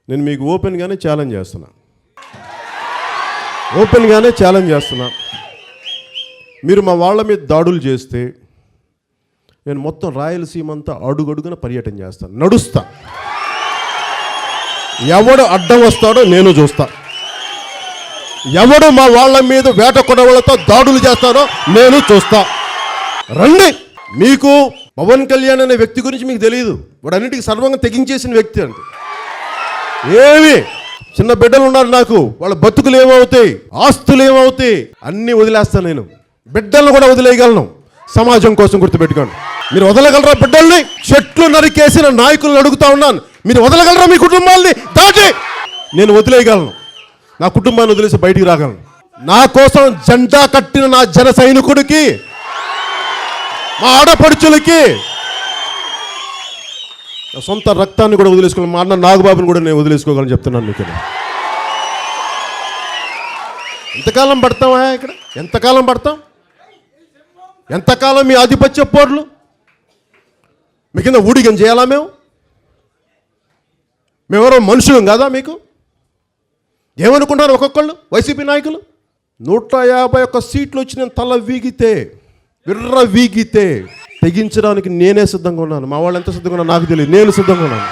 నేను మీకు ఓపెన్గానే ఛాలెంజ్ చేస్తున్నా. మీరు మా వాళ్ళ మీద దాడులు చేస్తే నేను మొత్తం రాయలసీమ అంతా అడుగడుగున పర్యటన చేస్తాను, నడుస్తా. ఎవడు అడ్డం వస్తాడో నేను చూస్తా. ఎవడు మా వాళ్ళ మీద వేట కొడవలతో దాడులు చేస్తారో నేను చూస్తా. రండి. మీకు పవన్ కళ్యాణ్ అనే వ్యక్తి గురించి మీకు తెలియదు. వాడు అన్నిటికీ సర్వంగా తెగించేసిన వ్యక్తి అంటే ఏమి చిన్న బిడ్డలు ఉన్నారు నాకు, వాళ్ళ బతుకులు ఏమవుతాయి, ఆస్తులు ఏమవుతాయి, అన్నీ వదిలేస్తాను. నేను బిడ్డలను కూడా వదిలేయగలను. సమాజం కోసం గుర్తుపెట్టుకోండి. మీరు వదలగలరా బిడ్డల్ని? చెట్లు నరికేసిన నాయకులను అడుగుతా ఉన్నాను, మీరు వదలగలరా మీ కుటుంబాల్ని దాటి? నేను వదిలేయగలను. నా కుటుంబాన్ని వదిలేసి బయటికి రాగలను. నా కోసం జెండా కట్టిన నా జన సైనికుడికి, మా ఆడపడుచులకి సొంత రక్తాన్ని కూడా వదిలేసుకోగలను. మా అన్న నాగబాబుని కూడా నేను వదిలేసుకోగలను చెప్తున్నాను మీకు. ఎంతకాలం పడతామా ఇక్కడ? ఎంతకాలం మీ ఆధిపత్య పోర్లు? మీ కింద ఊడిగం చేయాలా? మేమెవరో మనుషులం కాదా? మీకు ఏమనుకుంటారు ఒక్కొక్కళ్ళు? వైసీపీ నాయకులు 151 సీట్లు వచ్చి నేను తల వీగితే తెగించడానికి నేనే సిద్ధంగా ఉన్నాను. మా వాళ్ళు ఎంత సిద్ధంగా ఉన్నా నాకు తెలియదు. నేను సిద్ధంగా ఉన్నాను.